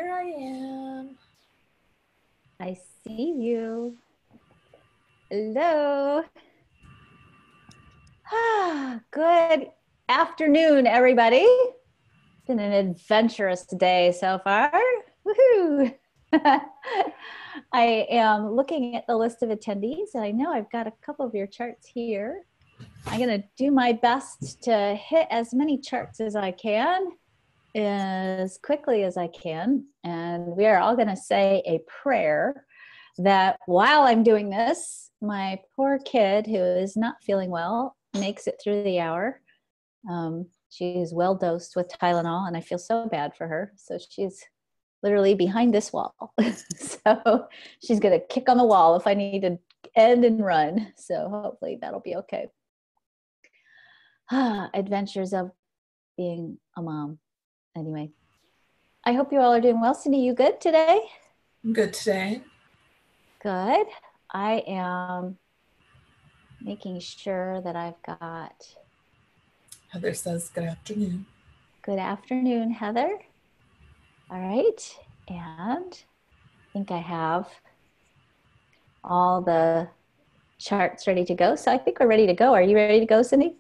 Here I am. I see you. Hello. Good afternoon, everybody. It's been an adventurous day so far. Woohoo! I am looking at the list of attendees, and I know I've got a couple of your charts here. I'm going to do my best to hit as many charts as I can, as quickly as I can. And we are all going to say a prayer that while I'm doing this, my poor kid who is not feeling well makes it through the hour. She's well dosed with Tylenol, and I feel so bad for her. So she's literally behind this wall. So she's going to kick on the wall if I need to end and run. So hopefully that'll be okay. Adventures of being a mom. Anyway, I hope you all are doing well. Cindy, you good today? I'm good today. Good. I am making sure that I've got... Heather says good afternoon. Good afternoon, Heather. All right. And I think I have all the charts ready to go. So I think we're ready to go. Are you ready to go, Cindy?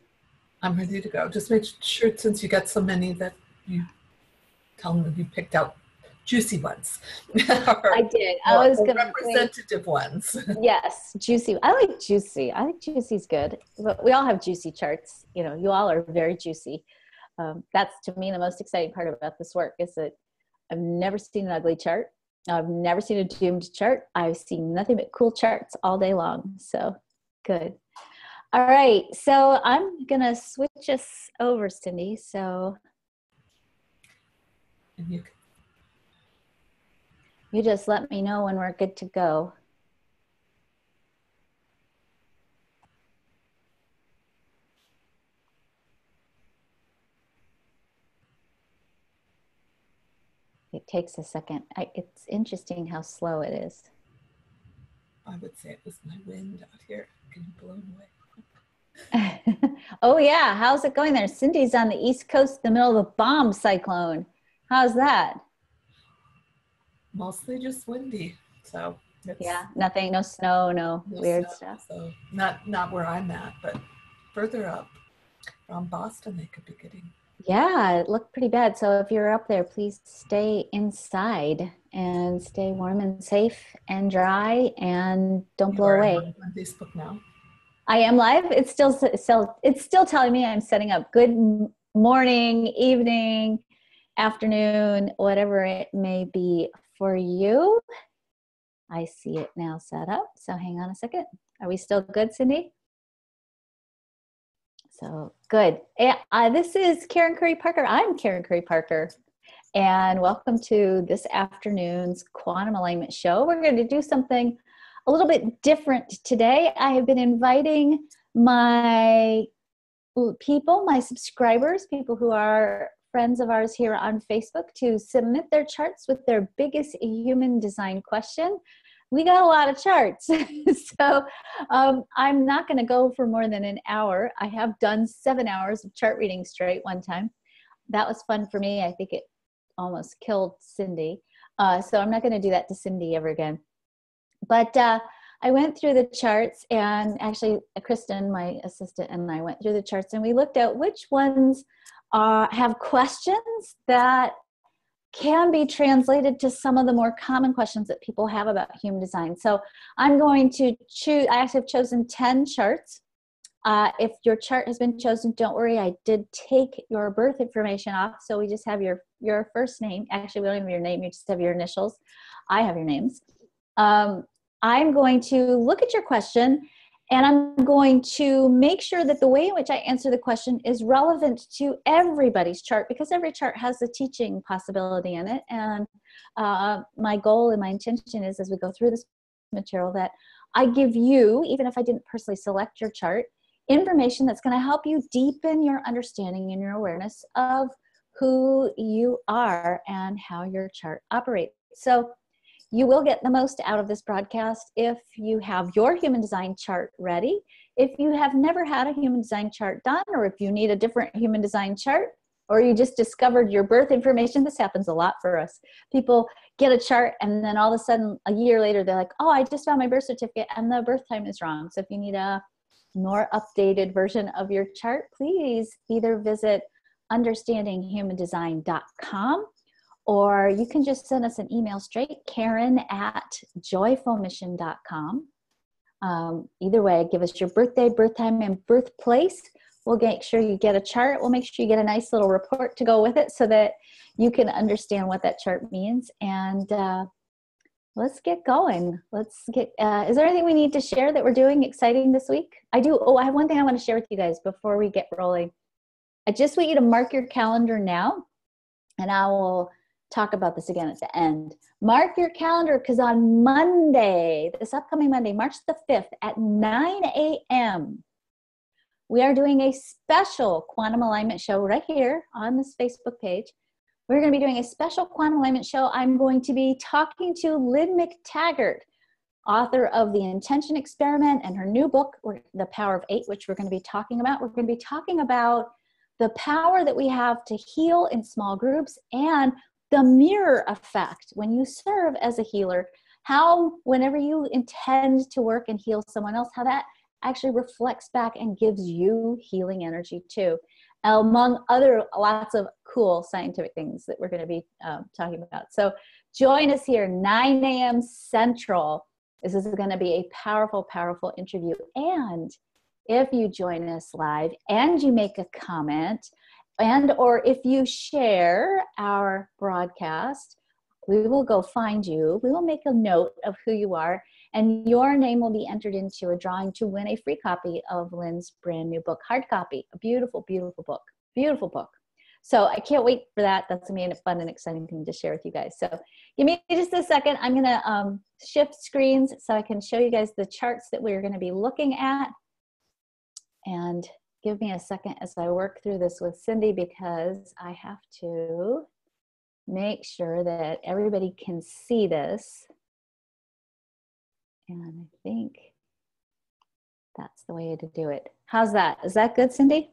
I'm ready to go. Just make sure, since you got so many, that you tell them that you picked out juicy ones. I did. I was going to representative ones. Yes, juicy. I like juicy. I think juicy's good. But we all have juicy charts. You know, you all are very juicy. That's, to me, the most exciting part about this work is that I've never seen an ugly chart. I've never seen a doomed chart. I've seen nothing but cool charts all day long. So good. All right. So I'm going to switch us over, Cindy. So And you just let me know when we're good to go. It takes a second. It's interesting how slow it is. I would say it was my wind out here getting blown away. Oh yeah, how's it going there? Cindy's on the East Coast in the middle of a bomb cyclone. How's that? Mostly just windy. So yeah, nothing, no snow, no weird stuff. So not where I'm at, but further up around Boston they could be getting. Yeah, it looked pretty bad. So if you're up there, please stay inside and stay warm and safe and dry and don't blow away. On Facebook now. I am live. It's still telling me I'm setting up. Good morning, evening, afternoon, whatever it may be for you. I see it now set up. So hang on a second. Are we still good, Cindy? So good. This is Karen Curry Parker. I'm Karen Curry Parker. And welcome to this afternoon's Quantum Alignment Show. We're going to do something a little bit different today. I have been inviting my people, my subscribers, people who are friends of ours here on Facebook, to submit their charts with their biggest human design question. We got a lot of charts. So I'm not going to go for more than an hour. I have done 7 hours of chart reading straight one time. That was fun for me. I think it almost killed Cindy. So I'm not going to do that to Cindy ever again. But I went through the charts, and actually Kristen, my assistant, and I went through the charts, and we looked at which ones have questions that can be translated to some of the more common questions that people have about human design. So I'm going to choose, I actually have chosen 10 charts. If your chart has been chosen, don't worry, I did take your birth information off. So we just have your first name. Actually, we don't have your name, you just have your initials. I have your names. I'm going to look at your question, and I'm going to make sure that the way in which I answer the question is relevant to everybody's chart, because every chart has a teaching possibility in it. And my goal and my intention is, as we go through this material, that I give you, even if I didn't personally select your chart, information that's going to help you deepen your understanding and your awareness of who you are and how your chart operates. So you will get the most out of this broadcast if you have your human design chart ready. If you have never had a human design chart done, or if you need a different human design chart, or you just discovered your birth information. This happens a lot for us. People get a chart and then all of a sudden a year later, they're like, oh, I just found my birth certificate and the birth time is wrong. So if you need a more updated version of your chart, please either visit understandinghumandesign.com, or you can just send us an email straight, Karen@joyfulmission.com. Either way, give us your birthday, birth time, and birthplace. We'll make sure you get a chart. We'll make sure you get a nice little report to go with it so that you can understand what that chart means. And let's get going. Let's get, is there anything we need to share that we're doing exciting this week? I have one thing I want to share with you guys before we get rolling. I just want you to mark your calendar now, and I will talk about this again at the end. Mark your calendar, because on Monday, this upcoming Monday, March the 5th at 9 a.m., we are doing a special quantum alignment show right here on this Facebook page. We're going to be doing a special quantum alignment show. I'm going to be talking to Lynn McTaggart, author of The Intention Experiment and her new book, The Power of Eight, which we're going to be talking about. We're going to be talking about the power that we have to heal in small groups and the mirror effect when you serve as a healer, how whenever you intend to work and heal someone else, how that actually reflects back and gives you healing energy too, among other lots of cool scientific things that we're going to be talking about. So join us here, 9 a.m. Central. This is going to be a powerful, powerful interview. And if you join us live and you make a comment, and or if you share our broadcast, we will go find you. We will make a note of who you are, and your name will be entered into a drawing to win a free copy of Lynn's brand new book, hard copy, a beautiful, beautiful book, beautiful book. So I can't wait for that. That's going to be a fun and exciting thing to share with you guys. So give me just a second. I'm going to shift screens so I can show you guys the charts that we're going to be looking at. And give me a second as I work through this with Cindy, because I have to make sure that everybody can see this. And I think that's the way to do it. How's that? Is that good, Cindy?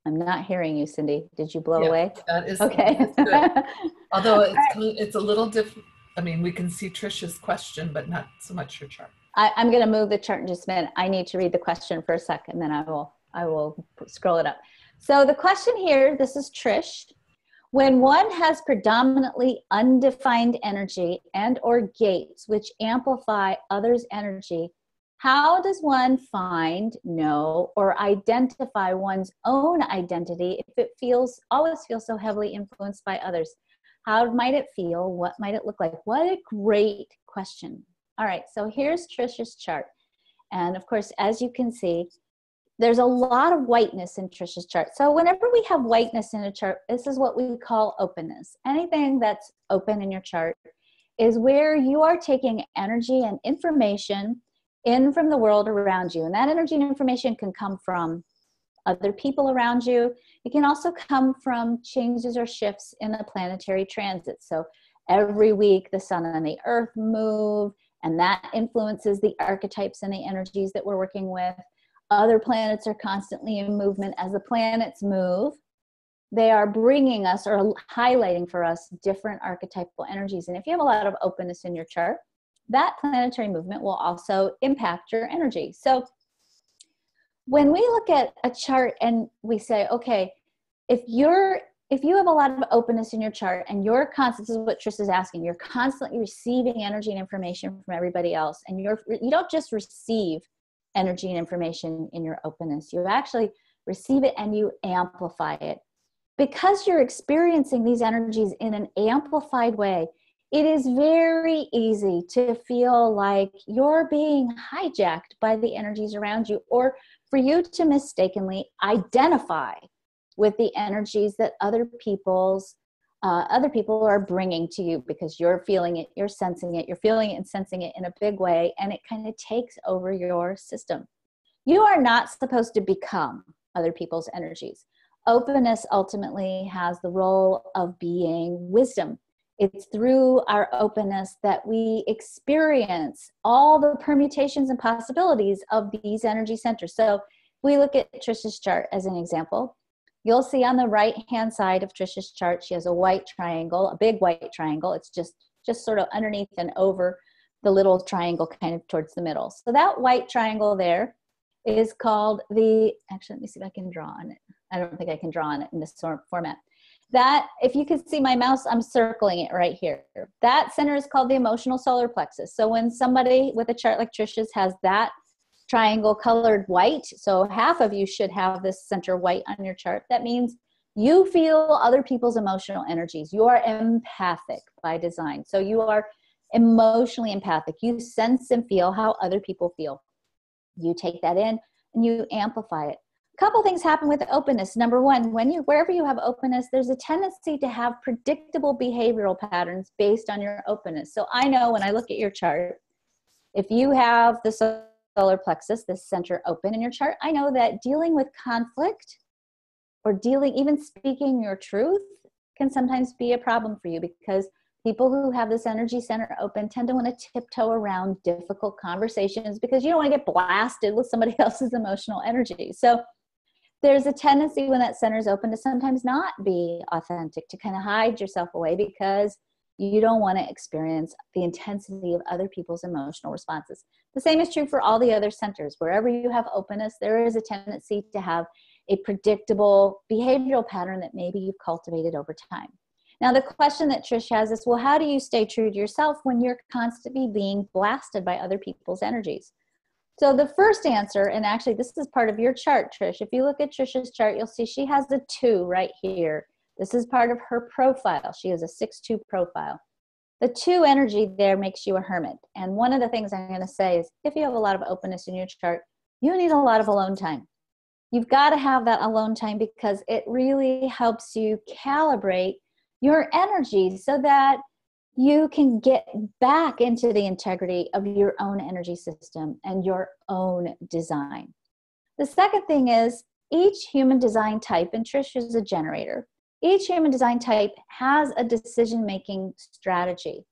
I'm not hearing you, Cindy. Did you blow away? That is okay. Good. Although it's a little different. I mean, we can see Trisha's question, but not so much her chart. I'm going to move the chart in just a minute. I need to read the question for a second, then I will scroll it up. So the question here, this is Trish. When one has predominantly undefined energy and or gates which amplify others' energy, how does one find, know, or identify one's own identity if it always feels so heavily influenced by others? How might it feel? What might it look like? What a great question. All right, so here's Trisha's chart. And of course, as you can see, there's a lot of whiteness in Trisha's chart. So whenever we have whiteness in a chart, this is what we call openness. Anything that's open in your chart is where you are taking energy and information in from the world around you. And that energy and information can come from other people around you. It can also come from changes or shifts in the planetary transit. So every week the sun and the earth move, and that influences the archetypes and the energies that we're working with. Other planets are constantly in movement. As the planets move, they are bringing us or highlighting for us different archetypal energies. And if you have a lot of openness in your chart, that planetary movement will also impact your energy. So when we look at a chart and we say, okay, if you have a lot of openness in your chart and you're constant, this is what Trish is asking, you're constantly receiving energy and information from everybody else, and you don't just receive energy and information in your openness, you actually receive it and you amplify it. Because you're experiencing these energies in an amplified way, it is very easy to feel like you're being hijacked by the energies around you, or for you to mistakenly identify with the energies that other people are bringing to you, because you're feeling it, you're sensing it, you're feeling it and sensing it in a big way, and it kind of takes over your system. You are not supposed to become other people's energies. Openness ultimately has the role of being wisdom. It's through our openness that we experience all the permutations and possibilities of these energy centers. So we look at Trisha's chart as an example. You'll see on the right-hand side of Trisha's chart, she has a white triangle, a big white triangle. It's just sort of underneath and over the little triangle kind of towards the middle. So that white triangle there is called actually, let me see if I can draw on it. I don't think I can draw on it in this format. That, if you can see my mouse, I'm circling it right here. That center is called the emotional solar plexus. So when somebody with a chart like Trisha's has that triangle colored white, so half of you should have this center white on your chart, that means you feel other people's emotional energies. You are empathic by design. So you are emotionally empathic. You sense and feel how other people feel. You take that in and you amplify it. A couple things happen with openness. Number one, wherever you have openness, there's a tendency to have predictable behavioral patterns based on your openness. So I know when I look at your chart, if you have the solar plexus, this center open in your chart, I know that dealing with conflict or even speaking your truth can sometimes be a problem for you, because people who have this energy center open tend to want to tiptoe around difficult conversations because you don't want to get blasted with somebody else's emotional energy. So there's a tendency when that center is open to sometimes not be authentic, to kind of hide yourself away because you don't want to experience the intensity of other people's emotional responses. The same is true for all the other centers. Wherever you have openness, there is a tendency to have a predictable behavioral pattern that maybe you've cultivated over time. Now, the question that Trish has is, well, how do you stay true to yourself when you're constantly being blasted by other people's energies? So the first answer, and actually this is part of your chart, Trish. If you look at Trisha's chart, you'll see she has a 2 right here. This is part of her profile. She has a 6-2 profile. The 2 energy there makes you a hermit. And one of the things I'm going to say is, if you have a lot of openness in your chart, you need a lot of alone time. You've got to have that alone time because it really helps you calibrate your energy so that you can get back into the integrity of your own energy system and your own design. The second thing is, each human design type, and Trish is a generator, each human design type has a decision-making strategy.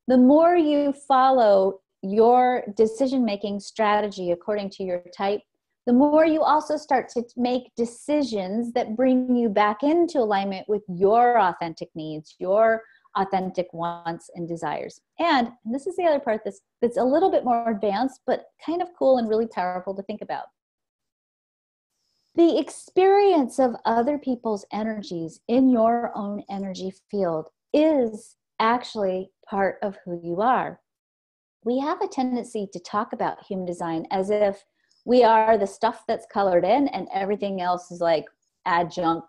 The more you follow your decision-making strategy according to your type, the more you also start to make decisions that bring you back into alignment with your authentic needs, your authentic wants and desires. And this is the other part that's a little bit more advanced, but kind of cool and really powerful to think about. The experience of other people's energies in your own energy field is actually part of who you are. We have a tendency to talk about human design as if we are the stuff that's colored in and everything else is like adjunct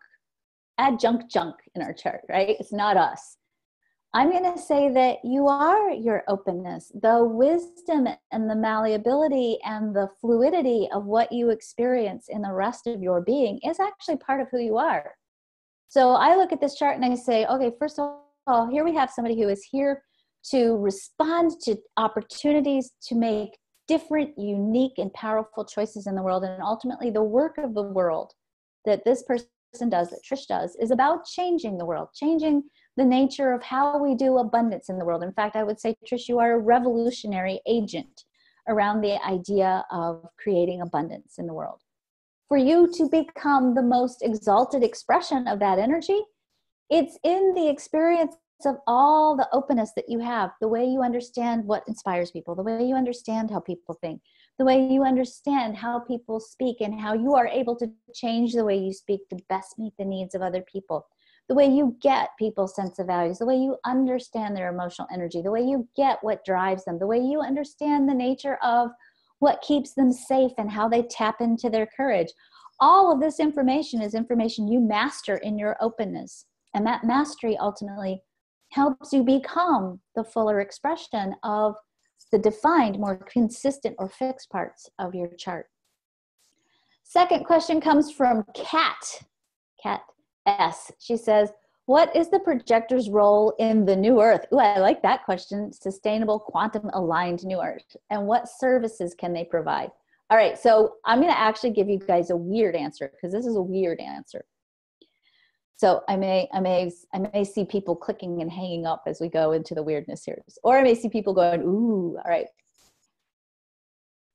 junk in our chart, right? It's not us. I'm going to say that you are your openness. The wisdom and the malleability and the fluidity of what you experience in the rest of your being is actually part of who you are. So I look at this chart and I say, okay, first of all, here we have somebody who is here to respond to opportunities to make different, unique, and powerful choices in the world. And ultimately, the work of the world that this person does, that Trish does, is about changing the world, changing the nature of how we do abundance in the world. In fact, I would say, Trish, you are a revolutionary agent around the idea of creating abundance in the world. For you to become the most exalted expression of that energy, it's in the experience of all the openness that you have, the way you understand what inspires people, the way you understand how people think, the way you understand how people speak, and how you are able to change the way you speak to best meet the needs of other people, the way you get people's sense of values, the way you understand their emotional energy, the way you get what drives them, the way you understand the nature of what keeps them safe and how they tap into their courage. All of this information is information you master in your openness. And that mastery ultimately helps you become the fuller expression of the defined, more consistent or fixed parts of your chart. Second question comes from Kat S. She says, what is the projector's role in the new earth? Ooh, I like that question. Sustainable, quantum aligned new earth. And what services can they provide? All right, so I'm going to actually give you guys a weird answer because this is a weird answer. So I may see people clicking and hanging up as we go into the weirdness here. Or I may see people going, ooh, all right.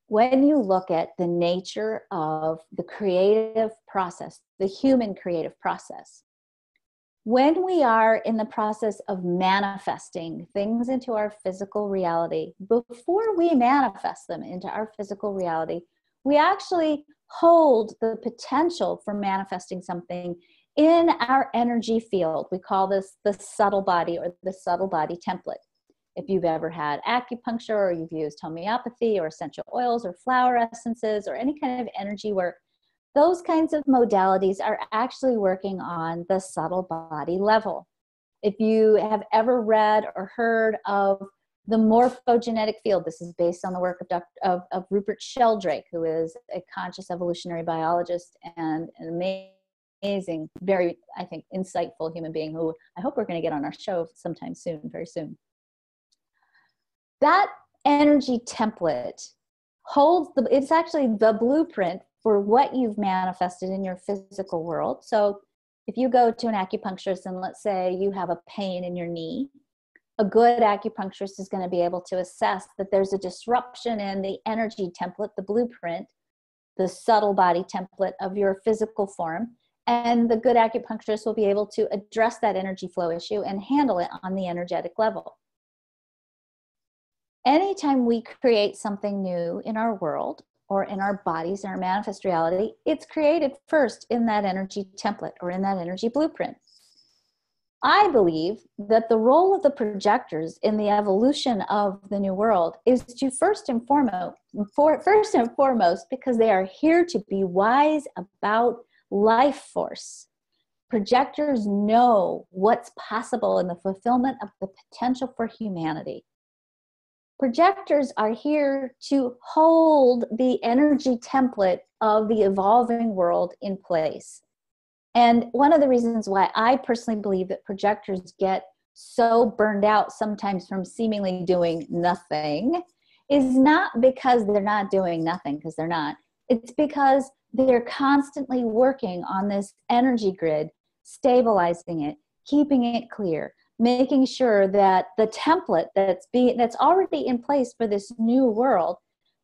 when you look at the nature of the creative process, the human creative process, when we are in the process of manifesting things into our physical reality, before we manifest them into our physical reality, we actually hold the potential for manifesting something in our energy field. We call this the subtle body, or the subtle body template. If you've ever had acupuncture, or you've used homeopathy or essential oils or flower essences or any kind of energy work, those kinds of modalities are actually working on the subtle body level. If you have ever read or heard of the morphogenetic field, this is based on the work of Rupert Sheldrake, who is a conscious evolutionary biologist and an amazing, very, I think, insightful human being who I hope we're going to get on our show sometime soon, very soon. That energy template holds it's actually the blueprint for what you've manifested in your physical world. So if you go to an acupuncturist and let's say you have a pain in your knee, a good acupuncturist is going to be able to assess that there's a disruption in the energy template, the blueprint, the subtle body template of your physical form. And the good acupuncturist will be able to address that energy flow issue and handle it on the energetic level. Anytime we create something new in our world or in our bodies, in our manifest reality, it's created first in that energy template or in that energy blueprint. I believe that the role of the projectors in the evolution of the new world is to first and foremost, because they are here to be wise about life force. Projectors know what's possible in the fulfillment of the potential for humanity. Projectors are here to hold the energy template of the evolving world in place. And one of the reasons why I personally believe that projectors get so burned out sometimes from seemingly doing nothing is not because they're not doing nothing, because they're not. It's because they're constantly working on this energy grid, stabilizing it, keeping it clear, making sure that the template that's already in place for this new world,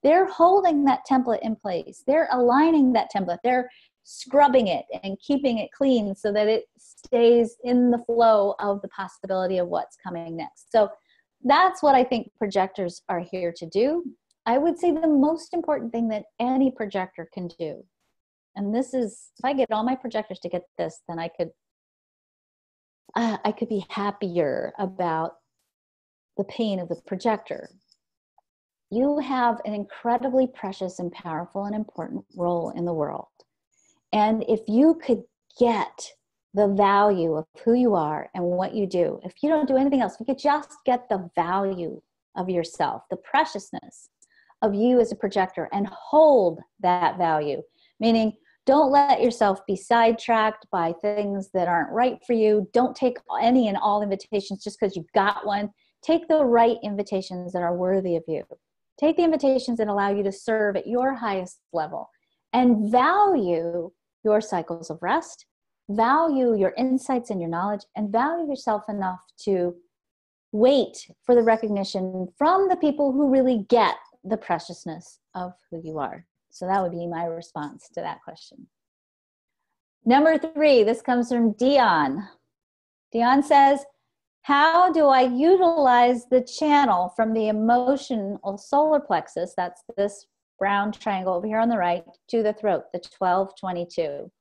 they're holding that template in place. They're aligning that template. They're scrubbing it and keeping it clean so that it stays in the flow of the possibility of what's coming next. So that's what I think projectors are here to do. I would say the most important thing that any projector can do, and this is, if I get all my projectors to get this, then I could be happier about the pain of the projector. You have an incredibly precious and powerful and important role in the world. And if you could get the value of who you are and what you do, if you don't do anything else, if you could just get the value of yourself, the preciousness of you as a projector, and hold that value, meaning don't let yourself be sidetracked by things that aren't right for you. Don't take any and all invitations just because you've got one. Take the right invitations that are worthy of you. Take the invitations that allow you to serve at your highest level, and value your cycles of rest, value your insights and your knowledge, and value yourself enough to wait for the recognition from the people who really get the preciousness of who you are. So that would be my response to that question. Number 3, this comes from Dion. Dion says, how do I utilize the channel from the emotional solar plexus, that's this brown triangle over here on the right, to the throat, the 1222?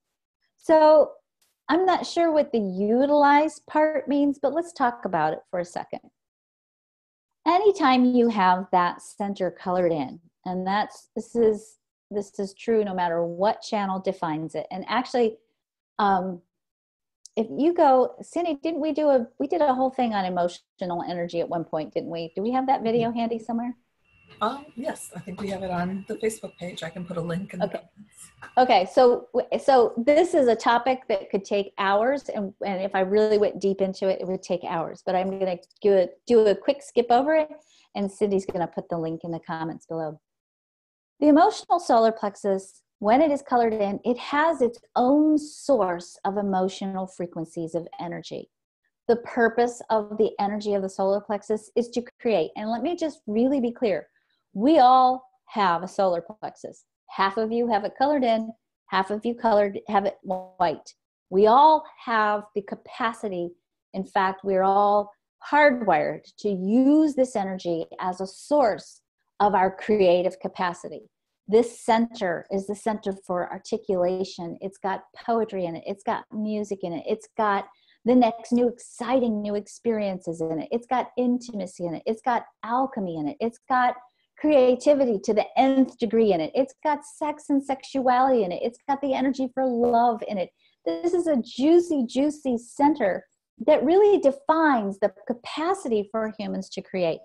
So I'm not sure what the utilize part means, but let's talk about it for a second. Anytime you have that center colored in, and this is true no matter what channel defines it. And actually, if you go, Cindy, we did a whole thing on emotional energy at one point, didn't we? Do we have that video handy somewhere? Yes, I think we have it on the Facebook page. I can put a link in the comments. Okay, so this is a topic that could take hours, and if I really went deep into it, it would take hours. But I'm going to do a quick skip over it, and Cindy's going to put the link in the comments below. The emotional solar plexus, when it is colored in, it has its own source of emotional frequencies of energy. The purpose of the energy of the solar plexus is to create. And let me just really be clear. We all have a solar plexus. Half of you have it colored in, half of you have it white. We all have the capacity. In fact, we're all hardwired to use this energy as a source of our creative capacity. This center is the center for articulation. It's got poetry in it. It's got music in it. It's got the next new exciting new experiences in it. It's got intimacy in it. It's got alchemy in it. It's got creativity to the nth degree in it. It's got sex and sexuality in it. It's got the energy for love in it. This is a juicy, juicy center that really defines the capacity for humans to create.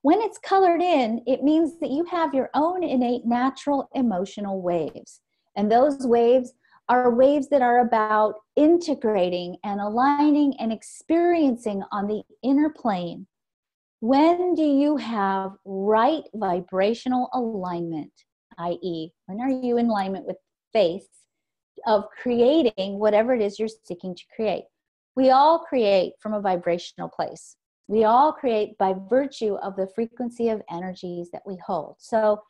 When it's colored in, it means that you have your own innate natural emotional waves. And those waves are waves that are about integrating and aligning and experiencing on the inner plane. When do you have right vibrational alignment, i.e., when are you in alignment with faith of creating whatever it is you're seeking to create? We all create from a vibrational place. We all create by virtue of the frequency of energies that we hold. So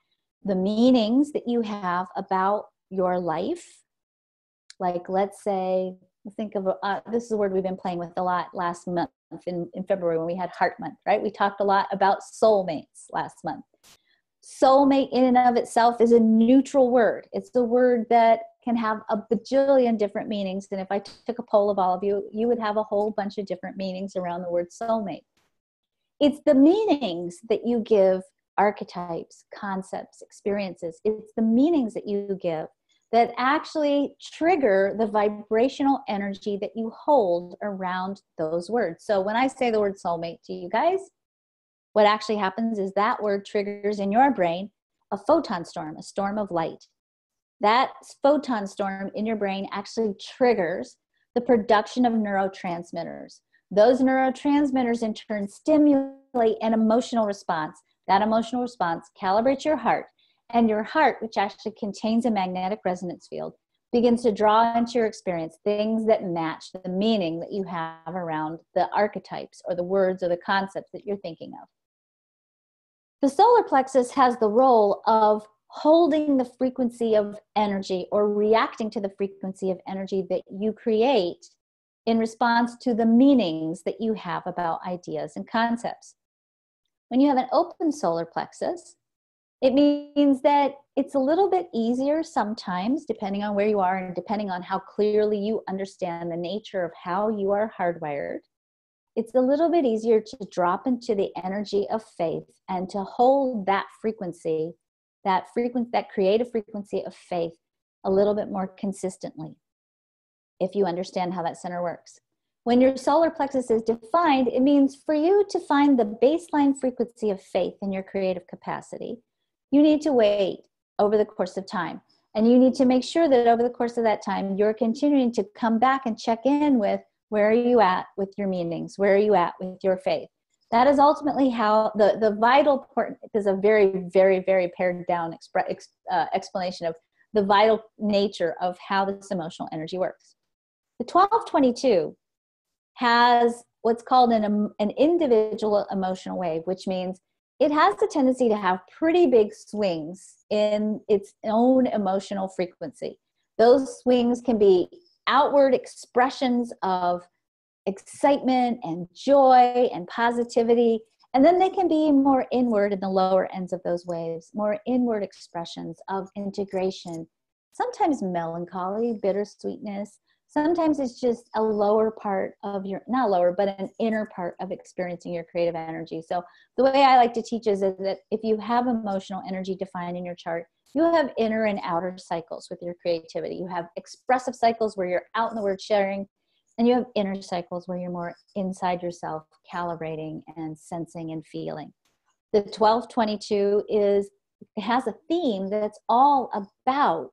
the meanings that you have about your life, like let's say, think of, this is a word we've been playing with a lot last month in February when we had Heart Month, right? We talked a lot about soulmates last month. Soulmate in and of itself is a neutral word. It's the word that can have a bajillion different meanings. And if I took a poll of all of you, you would have a whole bunch of different meanings around the word soulmate. It's the meanings that you give archetypes, concepts, experiences. It's the meanings that you give that actually trigger the vibrational energy that you hold around those words. So when I say the word soulmate to you guys, what actually happens is that word triggers in your brain a photon storm, a storm of light. That photon storm in your brain actually triggers the production of neurotransmitters. Those neurotransmitters in turn stimulate an emotional response. That emotional response calibrates your heart, and your heart, which actually contains a magnetic resonance field, begins to draw into your experience things that match the meaning that you have around the archetypes or the words or the concepts that you're thinking of. The solar plexus has the role of holding the frequency of energy or reacting to the frequency of energy that you create in response to the meanings that you have about ideas and concepts. When you have an open solar plexus, it means that it's a little bit easier sometimes, depending on where you are and depending on how clearly you understand the nature of how you are hardwired. It's a little bit easier to drop into the energy of faith and to hold that frequency, that creative frequency of faith a little bit more consistently, if you understand how that center works. When your solar plexus is defined, it means for you to find the baseline frequency of faith in your creative capacity, you need to wait over the course of time. And you need to make sure that over the course of that time, you're continuing to come back and check in with where are you at with your meanings? Where are you at with your faith? That is ultimately how the vital part, there's a very, very, very pared down explanation of the vital nature of how this emotional energy works. The 1222 has what's called an individual emotional wave, which means it has the tendency to have pretty big swings in its own emotional frequency. Those swings can be outward expressions of excitement and joy and positivity, and then they can be more inward in the lower ends of those waves, more inward expressions of integration, sometimes melancholy, bittersweetness. Sometimes it's just a lower part of your, not lower, but an inner part of experiencing your creative energy. So the way I like to teach is that if you have emotional energy defined in your chart, you have inner and outer cycles with your creativity. You have expressive cycles where you're out in the world sharing, and you have inner cycles where you're more inside yourself, calibrating and sensing and feeling. The 1222 has a theme that's all about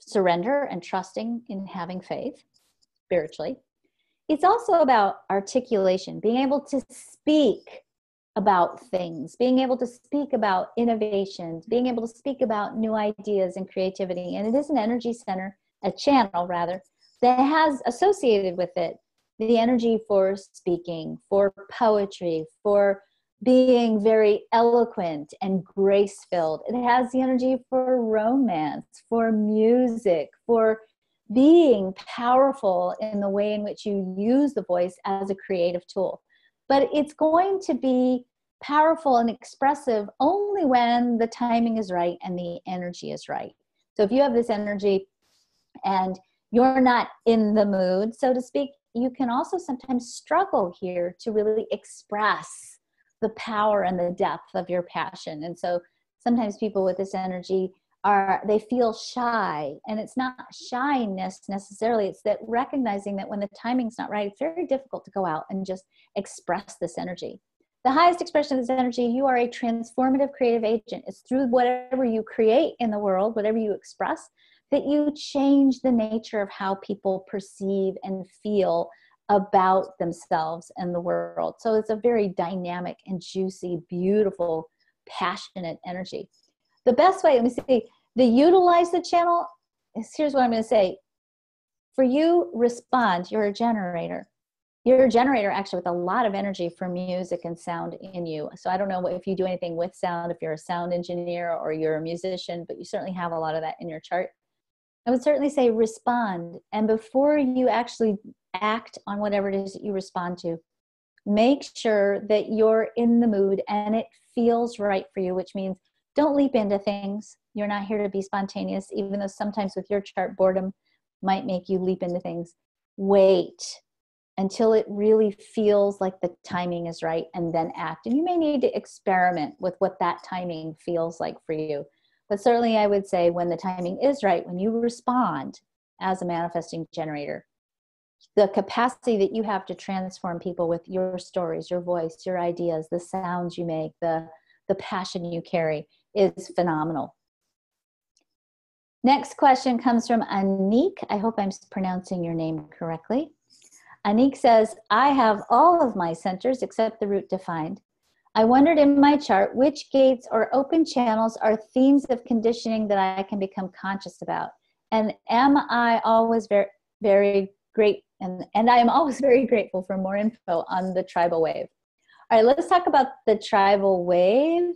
surrender and trusting in having faith spiritually. It's also about articulation, being able to speak about things, being able to speak about innovations, being able to speak about new ideas and creativity. And it is an energy center, a channel rather, that has associated with it the energy for speaking, for poetry, for being very eloquent and grace-filled. It has the energy for romance, for music, for being powerful in the way in which you use the voice as a creative tool. But it's going to be powerful and expressive only when the timing is right and the energy is right. So if you have this energy and you're not in the mood, so to speak, you can also sometimes struggle here to really express the power and the depth of your passion. And so sometimes people with this energy they feel shy, and it's not shyness necessarily. It's that recognizing that when the timing's not right, it's very difficult to go out and just express this energy. The highest expression of this energy, you are a transformative creative agent. It's through whatever you create in the world, whatever you express, that you change the nature of how people perceive and feel about themselves and the world. So it's a very dynamic and juicy, beautiful, passionate energy. The best way, let me see, to utilize the channel, here's what I'm going to say. For you, respond. You're a generator. You're a generator actually with a lot of energy for music and sound in you. So I don't know if you do anything with sound, if you're a sound engineer or you're a musician, but you certainly have a lot of that in your chart. I would certainly say respond. And before you actually act on whatever it is that you respond to, make sure that you're in the mood and it feels right for you, which means don't leap into things. You're not here to be spontaneous, even though sometimes with your chart, boredom might make you leap into things. Wait until it really feels like the timing is right and then act. And you may need to experiment with what that timing feels like for you. But certainly I would say when the timing is right, when you respond as a manifesting generator, the capacity that you have to transform people with your stories, your voice, your ideas, the sounds you make, the passion you carry is phenomenal. Next question comes from Anik. I hope I'm pronouncing your name correctly. Anik says, I have all of my centers except the root defined. I wondered in my chart which gates or open channels are themes of conditioning that I can become conscious about. And am I always very, very great? And I am always very grateful for more info on the tribal wave. All right, let's talk about the tribal wave.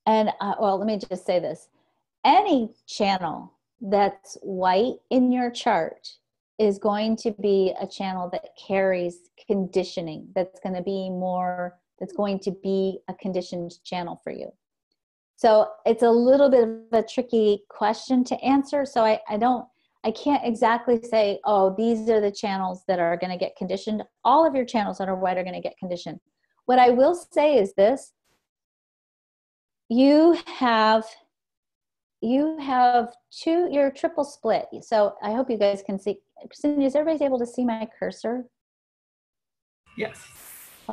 And well, let me just say this. Any channel that's white in your chart is going to be a channel that carries conditioning. That's going to be a conditioned channel for you. So it's a little bit of a tricky question to answer. So I can't exactly say, oh, these are the channels that are going to get conditioned. All of your channels that are white are going to get conditioned. What I will say is this. You're triple split. So I hope you guys can see. Is everybody able to see my cursor? Yes.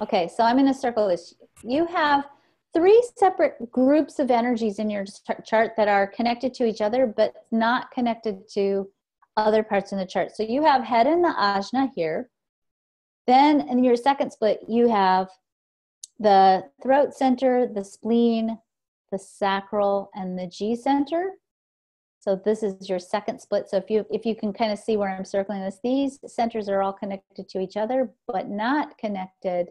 Okay, so I'm going to circle this. You have 3 separate groups of energies in your chart that are connected to each other, but not connected to other parts in the chart. So you have head in the ajna here. Then in your second split, you have the throat center, the spleen, the sacral, and the G center. So this is your second split. So if you can kind of see where I'm circling this, these centers are all connected to each other, but not connected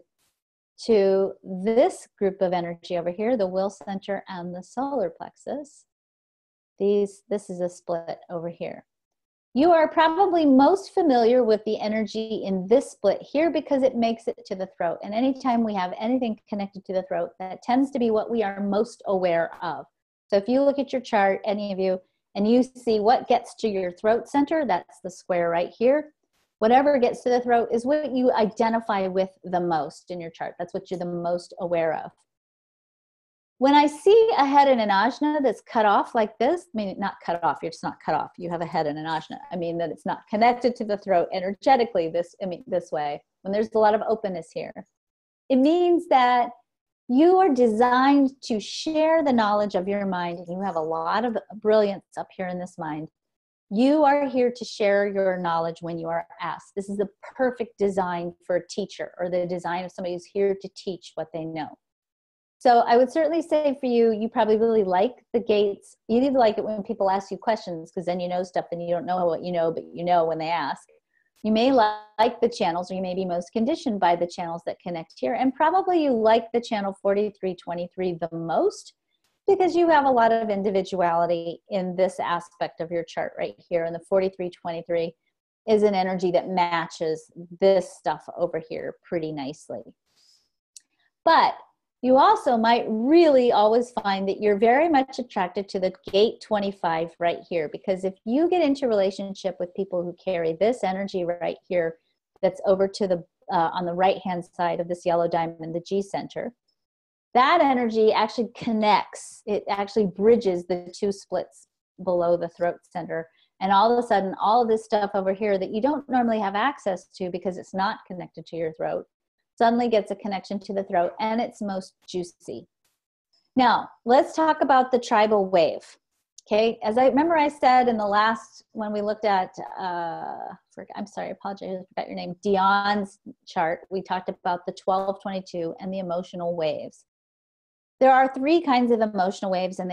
to this group of energy over here, the will center and the solar plexus. This is a split over here. You are probably most familiar with the energy in this split here because it makes it to the throat. And anytime we have anything connected to the throat, that tends to be what we are most aware of. So if you look at your chart, any of you, and you see what gets to your throat center, that's the square right here. Whatever gets to the throat is what you identify with the most in your chart. That's what you're the most aware of. When I see a head in an ajna that's cut off like this, I mean, not cut off, it's not cut off. You have a head in an ajna. I mean that it's not connected to the throat energetically this way, when there's a lot of openness here. It means that you are designed to share the knowledge of your mind, and you have a lot of brilliance up here in this mind. You are here to share your knowledge when you are asked. This is the perfect design for a teacher, or the design of somebody who's here to teach what they know. So I would certainly say for you, you probably really like the gates. You need to like it when people ask you questions, because then you know stuff and you don't know what you know, but you know when they ask. You may like the channels, or you may be most conditioned by the channels that connect here. And probably you like the channel 4323 the most because you have a lot of individuality in this aspect of your chart right here. And the 4323 is an energy that matches this stuff over here pretty nicely. But you also might really always find that you're very much attracted to the gate 25 right here, because if you get into a relationship with people who carry this energy right here, that's over to the on the right hand side of this yellow diamond, the G center, that energy actually connects. It actually bridges the two splits below the throat center. And all of a sudden, all of this stuff over here that you don't normally have access to because it's not connected to your throat, suddenly gets a connection to the throat, and it's most juicy. Now, let's talk about the tribal wave. Okay, as I remember I said in the last, when we looked at, I'm sorry, I apologize, I forgot your name, Dion's chart, we talked about the 1222 and the emotional waves. There are three kinds of emotional waves, and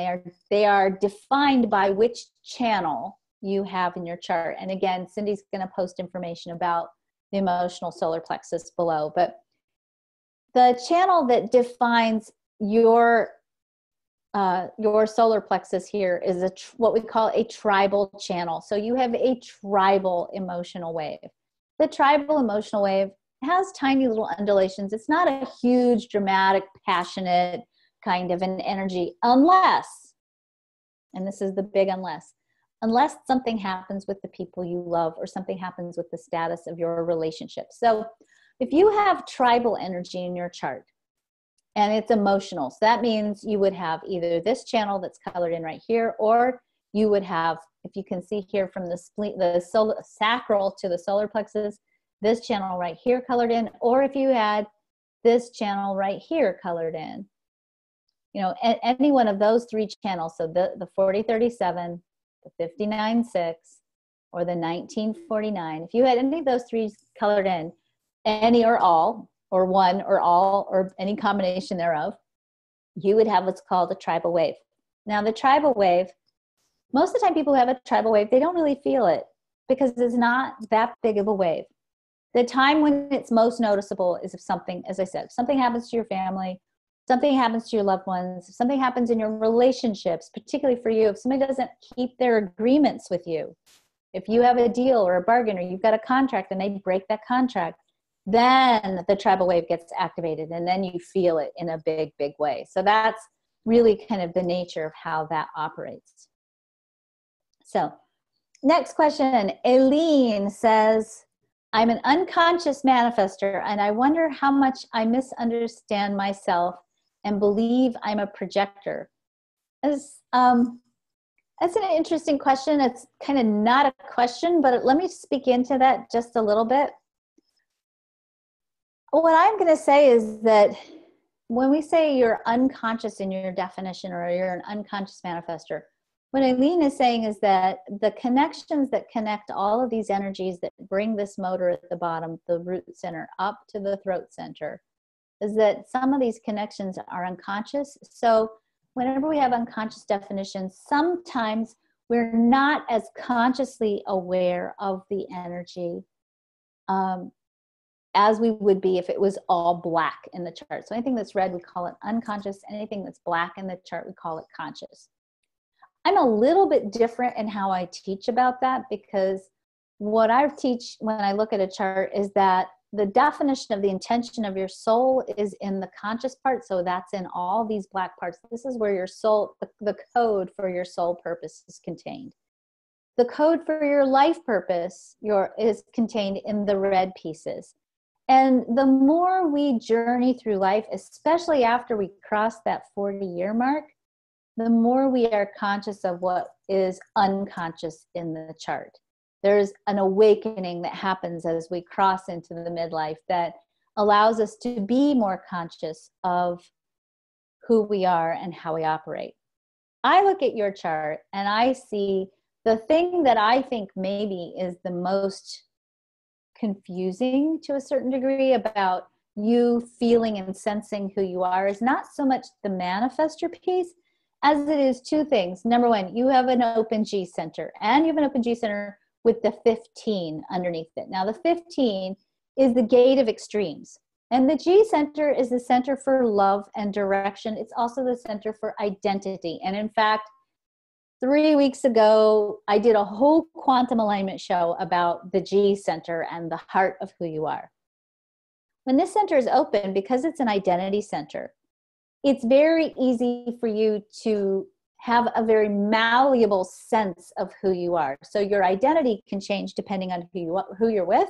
they are defined by which channel you have in your chart. And again, Cindy's going to post information about the emotional solar plexus below, but the channel that defines your solar plexus here is what we call a tribal channel. So you have a tribal emotional wave. The tribal emotional wave has tiny little undulations. It's not a huge, dramatic, passionate kind of an energy unless, and this is the big unless something happens with the people you love or something happens with the status of your relationship. So if you have tribal energy in your chart and it's emotional, so that means you would have either this channel that's colored in right here, or you would have, if you can see here from the sacral to the solar plexus, this channel right here colored in, or if you had this channel right here colored in. You know, any one of those three channels, so the 4037, the 59.6, or the 1949, if you had any of those three colored in, any or all, or one or all, or any combination thereof, you would have what's called a tribal wave. Now, the tribal wave, most of the time people who have a tribal wave, they don't really feel it because it's not that big of a wave. The time when it's most noticeable is if something, as I said, if something happens to your family, something happens to your loved ones, if something happens in your relationships, particularly for you, if somebody doesn't keep their agreements with you, if you have a deal or a bargain or you've got a contract and they break that contract, then the tribal wave gets activated and then you feel it in a big, big way. So that's really kind of the nature of how that operates. So next question, Aileen says, I'm an unconscious manifester and I wonder how much I misunderstand myself and believe I'm a projector. That's an interesting question. It's kind of not a question, but let me speak into that just a little bit. What I'm going to say is that when we say you're unconscious in your definition or you're an unconscious manifester, what Aileen is saying is that the connections that connect all of these energies that bring this motor at the bottom, the root center, up to the throat center, is that some of these connections are unconscious. So whenever we have unconscious definitions, sometimes we're not as consciously aware of the energy as we would be if it was all black in the chart. So anything that's red, we call it unconscious. Anything that's black in the chart, we call it conscious. I'm a little bit different in how I teach about that, because what I teach when I look at a chart is that the definition of the intention of your soul is in the conscious part. So that's in all these black parts. This is where your soul, the code for your soul purpose is contained. The code for your life purpose is contained in the red pieces. And the more we journey through life, especially after we cross that 40-year mark, the more we are conscious of what is unconscious in the chart. There's an awakening that happens as we cross into the midlife that allows us to be more conscious of who we are and how we operate. I look at your chart and I see the thing that I think maybe is the most confusing to a certain degree about you feeling and sensing who you are is not so much the manifestor piece as it is two things. Number one, you have an open G center, and you have an open G center with the 15 underneath it. Now, the 15 is the gate of extremes. And the G center is the center for love and direction. It's also the center for identity. And in fact, 3 weeks ago, I did a whole quantum alignment show about the G center and the heart of who you are. When this center is open, because it's an identity center, it's very easy for you to have a very malleable sense of who you are. So your identity can change depending on who you're with.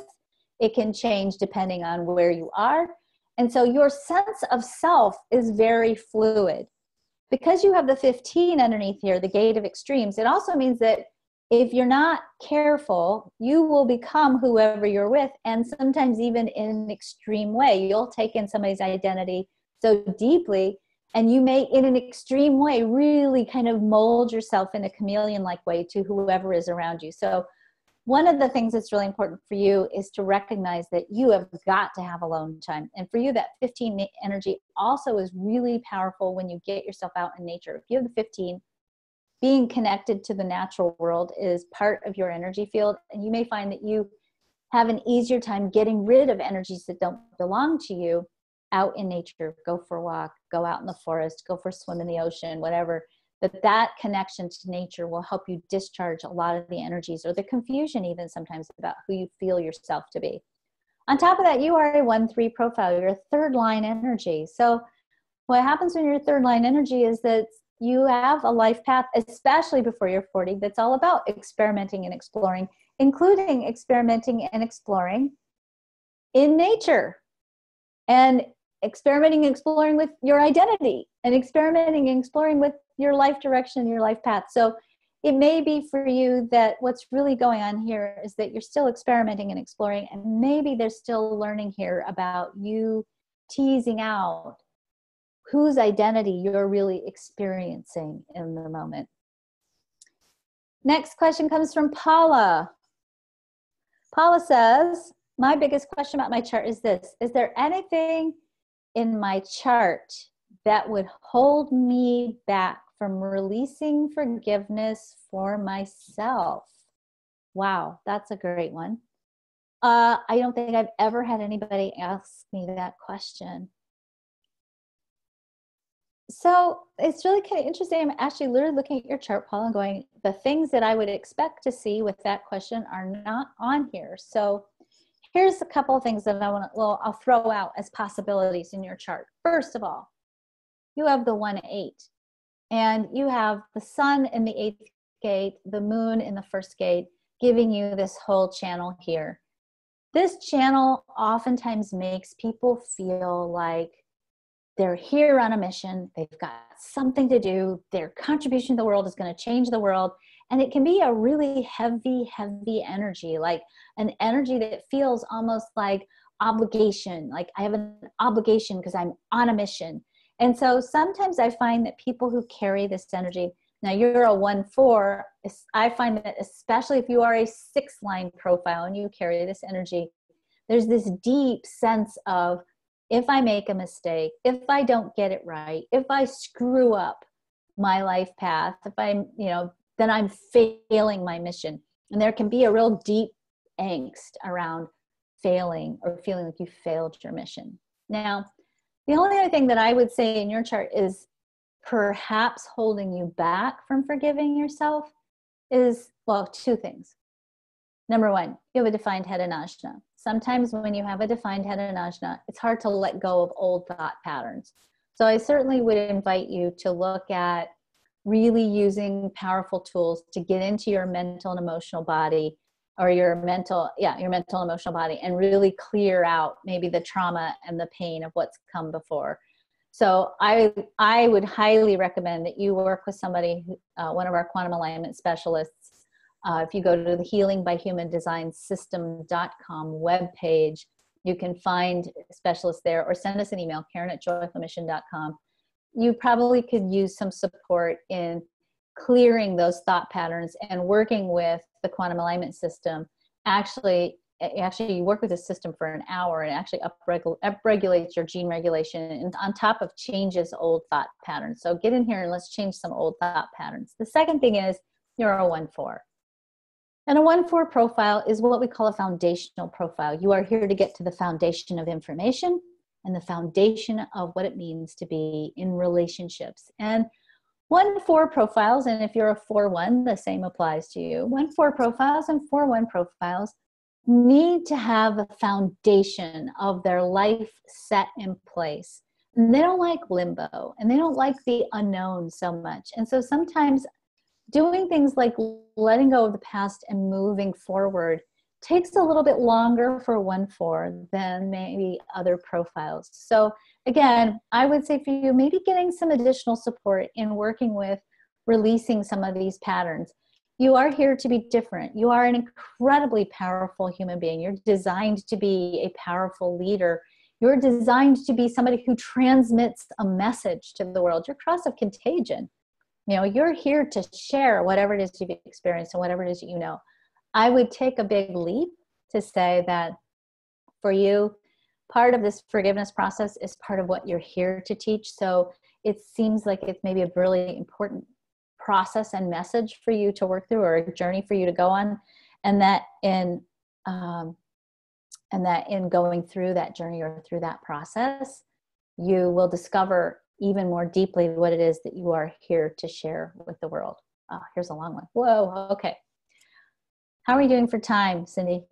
It can change depending on where you are. And so your sense of self is very fluid. Because you have the 15 underneath here, the gate of extremes, it also means that if you're not careful, you will become whoever you're with, and sometimes even in an extreme way. You'll take in somebody's identity so deeply, and you may, in an extreme way, really kind of mold yourself in a chameleon-like way to whoever is around you. So one of the things that's really important for you is to recognize that you have got to have alone time. And for you, that 15 energy also is really powerful when you get yourself out in nature. If you have the 15, being connected to the natural world is part of your energy field. And you may find that you have an easier time getting rid of energies that don't belong to you out in nature. Go for a walk, go out in the forest, go for a swim in the ocean, whatever. That connection to nature will help you discharge a lot of the energies, or the confusion even sometimes about who you feel yourself to be. On top of that, you are a 1-3 profile. You're a third line energy. So what happens when you're third line energy is that you have a life path, especially before you're 40, that's all about experimenting and exploring, including experimenting and exploring in nature, and experimenting and exploring with your identity, and experimenting and exploring with your life direction, your life path. So it may be for you that what's really going on here is that you're still experimenting and exploring, and maybe there's still learning here about you teasing out whose identity you're really experiencing in the moment. Next question comes from Paula. Paula says, my biggest question about my chart is this: is there anything in my chart that would hold me back from releasing forgiveness for myself? Wow, that's a great one. I don't think I've ever had anybody ask me that question. So it's really kind of interesting. I'm actually literally looking at your chart, Paul, and going, the things that I would expect to see with that question are not on here. So here's a couple of things that I'll throw out as possibilities in your chart. First of all, you have the 1-8, and you have the sun in the 8th gate, the moon in the 1st gate, giving you this whole channel here. This channel oftentimes makes people feel like they're here on a mission. They've got something to do. Their contribution to the world is going to change the world. And it can be a really heavy, heavy energy, like an energy that feels almost like obligation. Like I have an obligation because I'm on a mission. And so sometimes I find that people who carry this energy, now you're a 1-4, I find that especially if you are a 6-line profile and you carry this energy, there's this deep sense of, if I make a mistake, if I don't get it right, if I screw up my life path, if I'm, then I'm failing my mission. And there can be a real deep angst around failing or feeling like you failed your mission. Now, the only other thing that I would say in your chart is perhaps holding you back from forgiving yourself is, well, 2 things. Number 1, you have a defined head anajna. Sometimes when you have a defined head anajna, it's hard to let go of old thought patterns. So I certainly would invite you to look at really using powerful tools to get into your mental and emotional body, or your mental and emotional body, and really clear out maybe the trauma and the pain of what's come before. So I would highly recommend that you work with somebody, one of our quantum alignment specialists. If you go to the healingbahumandesignSystem.com webpage, you can find specialists there, or send us an email, Karen@joyfulmission.com. You probably could use some support in clearing those thought patterns and working with the quantum alignment system. Actually you work with the system for an hour, and actually upregulates your gene regulation, and on top of changes old thought patterns. So get in here and let's change some old thought patterns. The second thing is you're a 1-4. And a 1-4 profile is what we call a foundational profile. You are here to get to the foundation of information and the foundation of what it means to be in relationships. And 1-4 profiles, and if you're a 4-1, the same applies to you. 1-4 profiles and 4-1 profiles need to have a foundation of their life set in place. And they don't like limbo, and they don't like the unknown so much. And so sometimes doing things like letting go of the past and moving forward takes a little bit longer for 1-4 than maybe other profiles. So again, I would say for you, maybe getting some additional support in working with releasing some of these patterns. You are here to be different. You are an incredibly powerful human being. You're designed to be a powerful leader. You're designed to be somebody who transmits a message to the world. You're cross of contagion. You know, you're here to share whatever it is you've experienced and whatever it is you know. I would take a big leap to say that for you, part of this forgiveness process is part of what you're here to teach. So it seems like it's maybe a really important process and message for you to work through, or a journey for you to go on, and that in going through that journey or through that process, you will discover even more deeply what it is that you are here to share with the world. Oh, here's a long one. Whoa, okay. How are we doing for time, Cindy?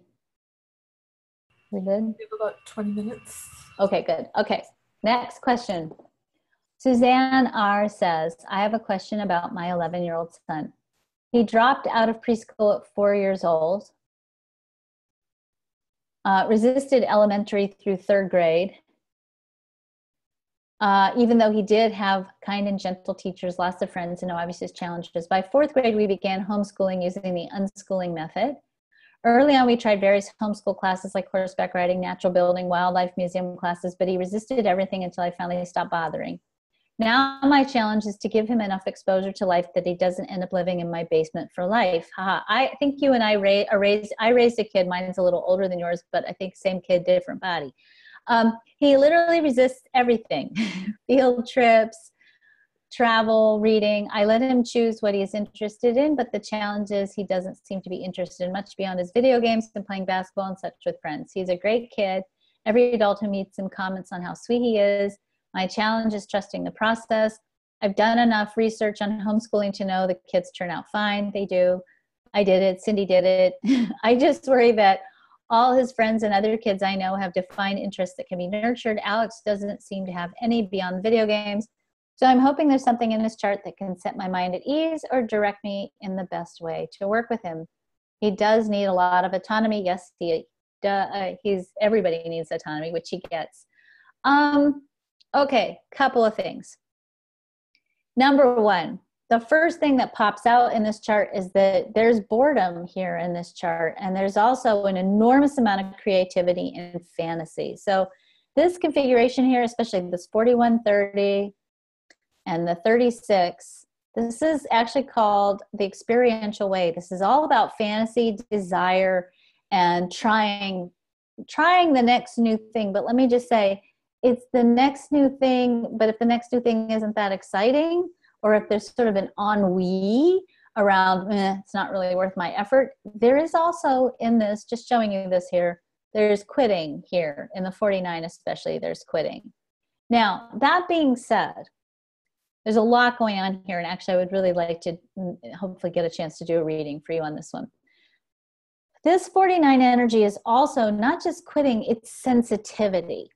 We good? We have about 20 minutes. Okay, good. Okay, next question. Suzanne R. says, I have a question about my 11-year-old son. He dropped out of preschool at 4 years old, resisted elementary through 3rd grade, even though he did have kind and gentle teachers, lots of friends, and no obvious challenges. By 4th grade, we began homeschooling using the unschooling method. Early on, we tried various homeschool classes like horseback riding, natural building, wildlife museum classes, but he resisted everything until I finally stopped bothering. Now my challenge is to give him enough exposure to life that he doesn't end up living in my basement for life. I think you and I raised a kid. Mine's a little older than yours, but I think same kid, different body. He literally resists everything. Field trips, travel, reading. I let him choose what he is interested in, but the challenge is he doesn't seem to be interested in much beyond his video games and playing basketball and such with friends. He's a great kid. Every adult who meets him comments on how sweet he is. My challenge is trusting the process. I've done enough research on homeschooling to know the kids turn out fine. They do. I did it. Cindy did it. I just worry that all his friends and other kids I know have defined interests that can be nurtured. Alex doesn't seem to have any beyond video games. So I'm hoping there's something in this chart that can set my mind at ease or direct me in the best way to work with him. He does need a lot of autonomy. Yes, everybody needs autonomy, which he gets. Okay, couple of things. Number one, the first thing that pops out in this chart is that there's boredom here in this chart, and there's also an enormous amount of creativity and fantasy. So this configuration here, especially this 4130 and the 36, this is actually called the experiential way. This is all about fantasy, desire, and trying the next new thing. But let me just say, it's the next new thing, but if the next new thing isn't that exciting, or if there's sort of an ennui around, it's not really worth my effort, there is also in this, just showing you this here, there's quitting here. In the 49 especially, there's quitting. Now, that being said, there's a lot going on here, and actually I would really like to hopefully get a chance to do a reading for you on this one. This 49 energy is also not just quitting, it's sensitivity.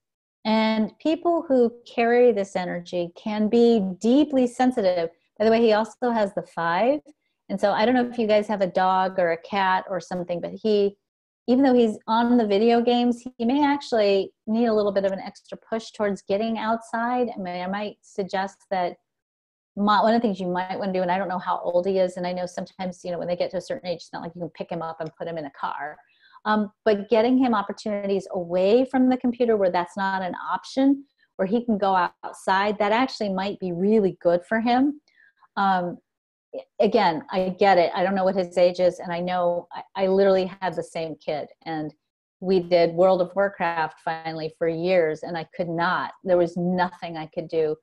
And people who carry this energy can be deeply sensitive. By the way, he also has the 5. And so I don't know if you guys have a dog or a cat or something, but even though he's on the video games, he may actually need a little bit of an extra push towards getting outside. I mean, I might suggest that one of the things you might want to do, and I don't know how old he is, and I know sometimes, when they get to a certain age, it's not like you can pick him up and put him in a car. But getting him opportunities away from the computer where that's not an option, where he can go outside, that actually might be really good for him. Again, I get it. I don't know what his age is, and I know I literally had the same kid, and we did World of Warcraft finally for years, and I could not. There was nothing I could do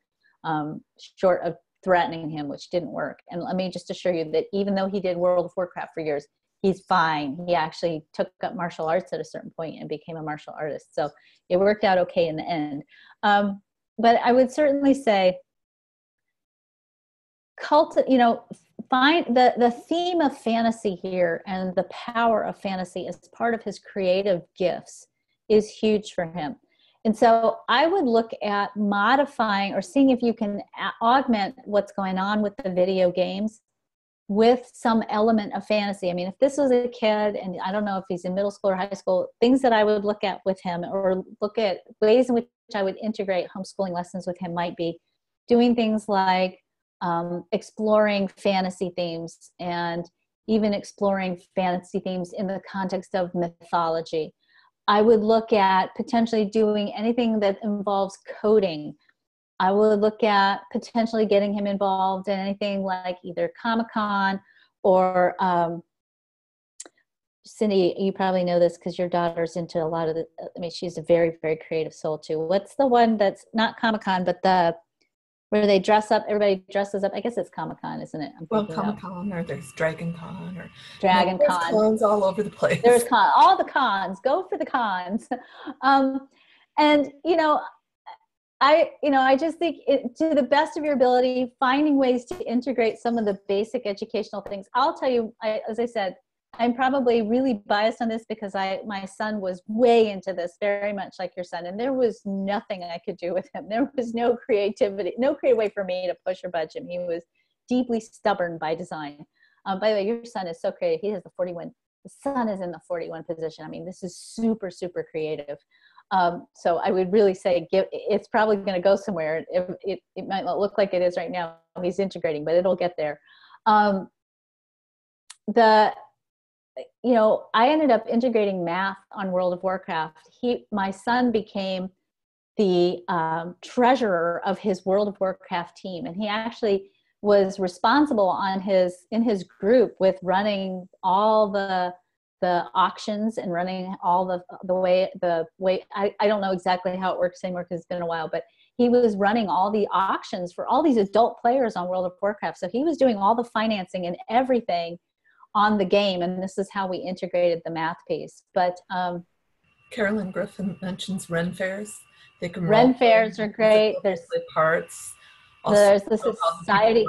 short of threatening him, which didn't work. And let me just assure you that even though he did World of Warcraft for years, he's fine. He actually took up martial arts at a certain point and became a martial artist. So it worked out okay in the end. But I would certainly say, find the theme of fantasy here and the power of fantasy as part of his creative gifts is huge for him. And so I would look at modifying or seeing if you can augment what's going on with the video games with some element of fantasy. I mean, if this was a kid, and I don't know if he's in middle school or high school, things that I would look at with him or look at ways in which I would integrate homeschooling lessons with him might be doing things like exploring fantasy themes and even exploring fantasy themes in the context of mythology. I would look at potentially doing anything that involves coding. I would look at potentially getting him involved in anything like either Comic-Con or Cindy, you probably know this because your daughter's into a lot of she's a very, very creative soul too. What's the one that's not Comic-Con, but where they dress up, everybody dresses up? I guess it's Comic-Con, isn't it? Well, Comic-Con, or there's Dragon Con, or Dragon there's Con. cons all over the place. There's all the cons. Go for the cons. And I just think to the best of your ability, finding ways to integrate some of the basic educational things. I'll tell you, as I said, I'm probably really biased on this because my son was way into this, very much like your son, and there was nothing I could do with him. There was no creativity, no creative way for me to push or budge him. He was deeply stubborn by design. By the way, your son is so creative. He has the 41. The sun is in the 41 position. I mean, this is super, super creative. So I would really say it's probably going to go somewhere. It might not look like it is right now. He's integrating, but it'll get there. I ended up integrating math on World of Warcraft. My son became the treasurer of his World of Warcraft team, and he actually was responsible in his group with running all the auctions and running all the way I don't know exactly how it works anymore because it's been a while, but he was running all the auctions for all these adult players on World of Warcraft. So he was doing all the financing and everything on the game, and this is how we integrated the math piece. But Carolyn Griffin mentions Ren fairs. Ren fairs are great. There's parts. There's the society,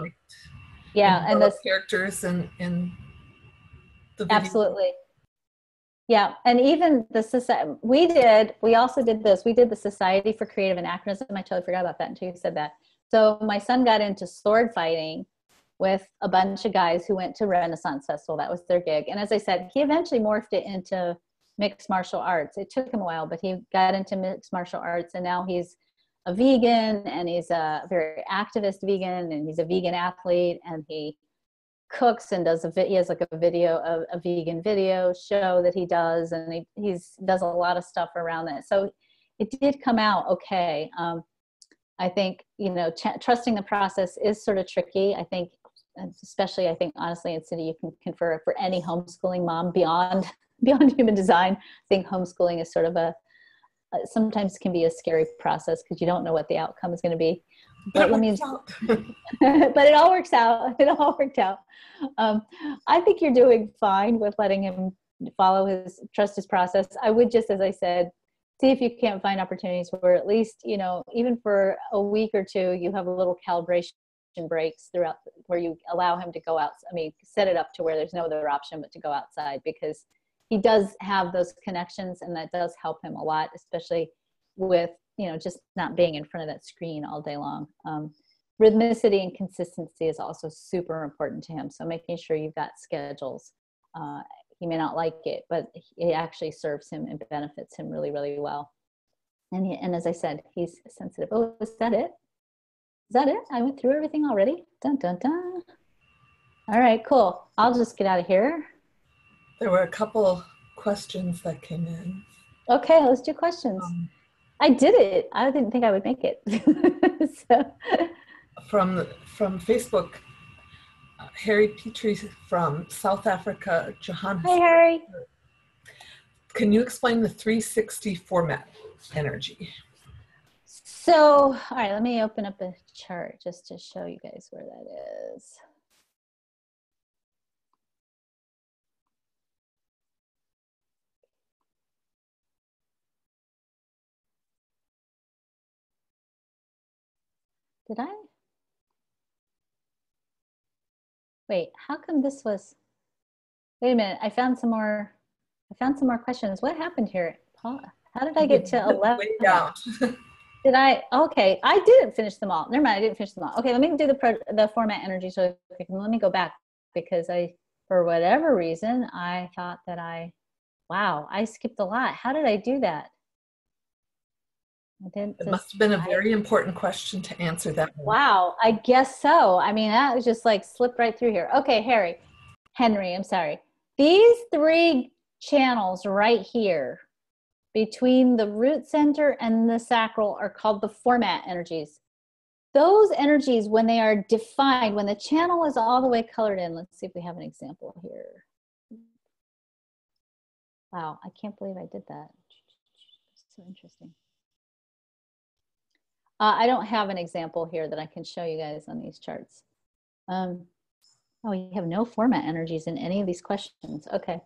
and the characters in the video. Absolutely. Yeah, and even the society, we also did this. We did the Society for Creative Anachronism. I totally forgot about that until you said that. So my son got into sword fighting with a bunch of guys who went to Renaissance Festival. That was their gig. And as I said, he eventually morphed it into mixed martial arts. It took him a while, but he got into mixed martial arts, and now he's a vegan, and he's a very activist vegan, and he's a vegan athlete, and he cooks and he has like a vegan video show that he does, and he does a lot of stuff around that. So it did come out okay. I think, trusting the process is sort of tricky. I think, especially, honestly, and Cindy, you can confer for any homeschooling mom beyond human design. I think homeschooling is sort of sometimes can be a scary process because you don't know what the outcome is going to be. But but it all works out. It all worked out. I think you're doing fine with letting him trust his process. I would just, as I said, see if you can't find opportunities where at least, even for a week or two, you have a little calibration breaks throughout where you allow him to go out. Set it up to where there's no other option but to go outside, because he does have those connections, and that does help him a lot, especially with, just not being in front of that screen all day long. Rhythmicity and consistency is also super important to him. So making sure you've got schedules. He may not like it, but it actually serves him and benefits him really, really well. And as I said, he's sensitive. Oh, is that it? Is that it? I went through everything already? Dun, dun, dun. All right, cool. I'll just get out of here. There were a couple questions that came in. Okay, let's do questions. I did it. I didn't think I would make it. So. From Facebook, Harry Petrie from South Africa, Johannesburg. Hi, Harry. Can you explain the 360 format energy? So, all right, let me open up a chart just to show you guys where that is. Did I? Wait, how come this was, wait a minute, I found some more questions. What happened here, Paula? How did I get to 11? Way down. Did I? Okay, I didn't finish them all. Never mind, I didn't finish them all. Okay, let me do the format energy. So let me go back, because for whatever reason, I thought that wow, I skipped a lot. How did I do that? It must have been a very important question to answer that one. Wow, I guess so. I mean, that was just like slipped right through here. Okay, Henry, I'm sorry. These three channels right here between the root center and the sacral are called the format energies. Those energies, when they are defined, when the channel is all the way colored in, let's see if we have an example here. Wow, I can't believe I did that. So interesting. I don't have an example here that I can show you guys on these charts. Oh, you have no format energies in any of these questions. Okay.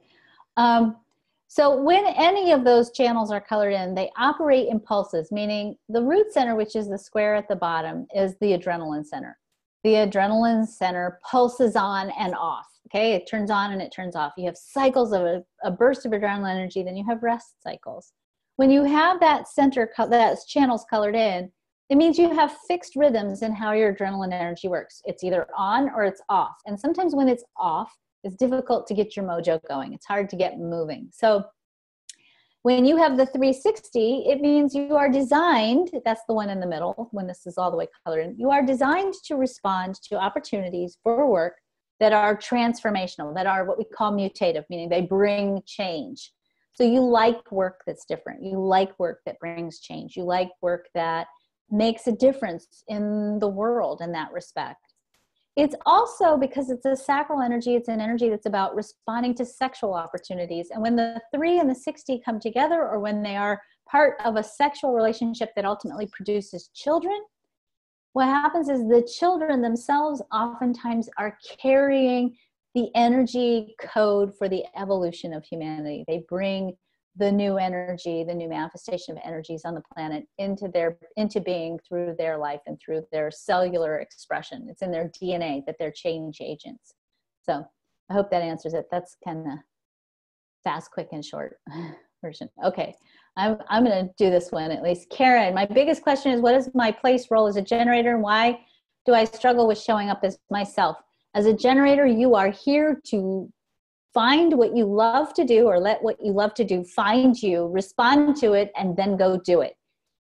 So when any of those channels are colored in, they operate in pulses, meaning the root center, which is the square at the bottom, is the adrenaline center. The adrenaline center pulses on and off. Okay, it turns on and it turns off. You have cycles of a burst of adrenaline energy, then you have rest cycles. When you have that center, that channels colored in, it means you have fixed rhythms in how your adrenaline energy works. It's either on or it's off. And sometimes when it's off, it's difficult to get your mojo going. It's hard to get moving. So when you have the 360, it means you are designed, that's the one in the middle, when this is all the way colored in, you are designed to respond to opportunities for work that are transformational, that are what we call mutative, meaning they bring change. So you like work that's different. You like work that brings change. You like work that makes a difference in the world in that respect. It's also, because it's a sacral energy, it's an energy that's about responding to sexual opportunities. And when the 3 and the 60 come together, or when they are part of a sexual relationship that ultimately produces children, what happens is the children themselves oftentimes are carrying the energy code for the evolution of humanity. They bring the new energy, the new manifestation of energies on the planet into being through their life and through their cellular expression. It's in their DNA that they're change agents. So I hope that answers it. That's kind of fast, quick, and short version. Okay, I'm going to do this one at least. Karen, my biggest question is, what is my place role as a generator, and why do I struggle with showing up as myself? As a generator, you are here to find what you love to do, or let what you love to do find you, respond to it, and then go do it.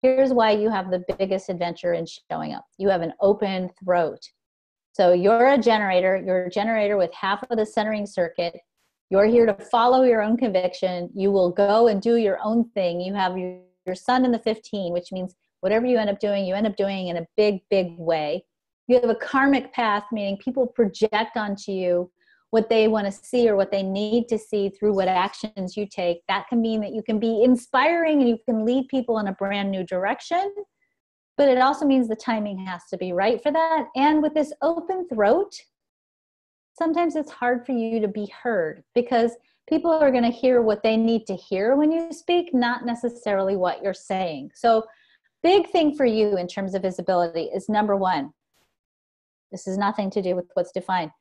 Here's why you have the biggest adventure in showing up. You have an open throat. So you're a generator with half of the centering circuit. You're here to follow your own conviction. You will go and do your own thing. You have your sun in the 15, which means whatever you end up doing in a big, big way. You have a karmic path, meaning people project onto you what they want to see or what they need to see through what actions you take. That can mean that you can be inspiring and you can lead people in a brand new direction, but it also means the timing has to be right for that. And with this open throat, sometimes it's hard for you to be heard, because people are going to hear what they need to hear when you speak, not necessarily what you're saying. So big thing for you in terms of visibility is, number one, this has nothing to do with what's defined.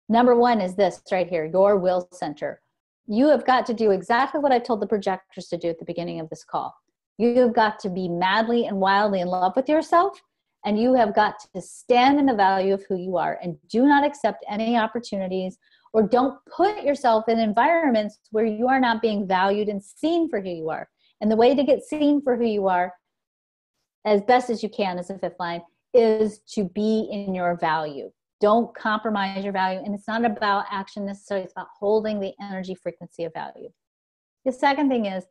Number one is this right here, your will center. You have got to do exactly what I told the projectors to do at the beginning of this call. You have got to be madly and wildly in love with yourself, and you have got to stand in the value of who you are, and do not accept any opportunities, or don't put yourself in environments where you are not being valued and seen for who you are. And the way to get seen for who you are as best as you can as a fifth line is to be in your value. Don't compromise your value. And it's not about action necessarily. It's about holding the energy frequency of value. The second thing is,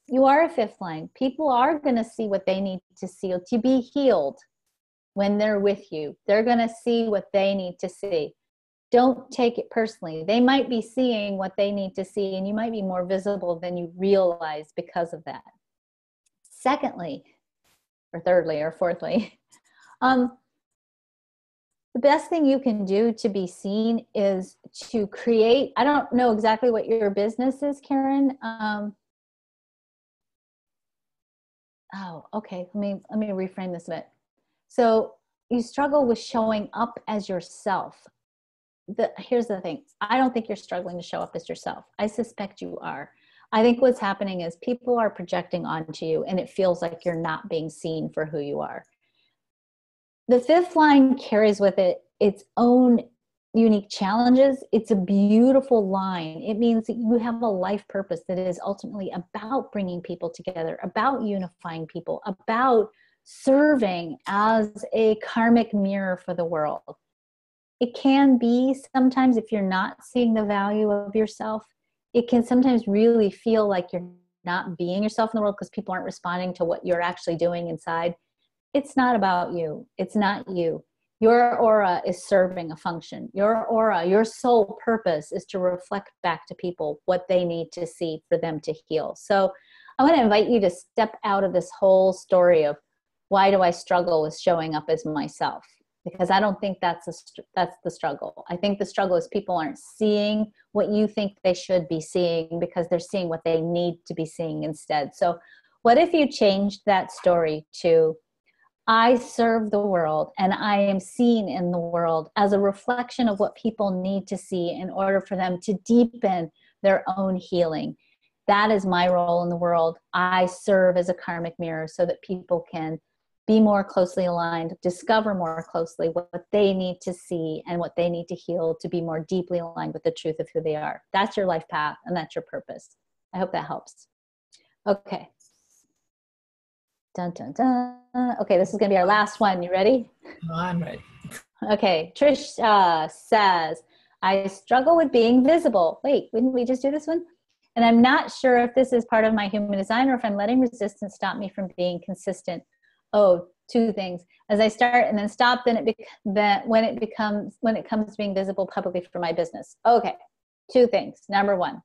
you are a fifth line. People are going to see what they need to see to be healed when they're with you. They're going to see what they need to see. Don't take it personally. They might be seeing what they need to see, and you might be more visible than you realize because of that. Secondly, or thirdly, or fourthly, the best thing you can do to be seen is to create, I don't know exactly what your business is, Karen. Oh, okay. Let me reframe this a bit. So you struggle with showing up as yourself. Here's the thing. I don't think you're struggling to show up as yourself. I suspect you are. I think what's happening is people are projecting onto you and it feels like you're not being seen for who you are. The fifth line carries with it its own unique challenges. It's a beautiful line. It means that you have a life purpose that is ultimately about bringing people together, about unifying people, about serving as a karmic mirror for the world. It can be sometimes, if you're not seeing the value of yourself, it can sometimes really feel like you're not being yourself in the world because people aren't responding to what you're actually doing inside. It's not about you. It's not you. Your aura is serving a function. Your aura, your sole purpose is to reflect back to people what they need to see for them to heal. So I want to invite you to step out of this whole story of why do I struggle with showing up as myself? Because I don't think that's the struggle. I think the struggle is people aren't seeing what you think they should be seeing because they're seeing what they need to be seeing instead. So what if you changed that story to, I serve the world and I am seen in the world as a reflection of what people need to see in order for them to deepen their own healing. That is my role in the world. I serve as a karmic mirror so that people can be more closely aligned, discover more closely what they need to see and what they need to heal to be more deeply aligned with the truth of who they are. That's your life path and that's your purpose. I hope that helps. Okay. Dun, dun, dun. Okay, this is going to be our last one. You ready? I'm ready. Okay, Trish says, I struggle with being visible. Wait, wouldn't we just do this one? And I'm not sure if this is part of my human design or if I'm letting resistance stop me from being consistent. Oh, two things. As I start and then stop, then when it comes to being visible publicly for my business. Okay, two things. Number one,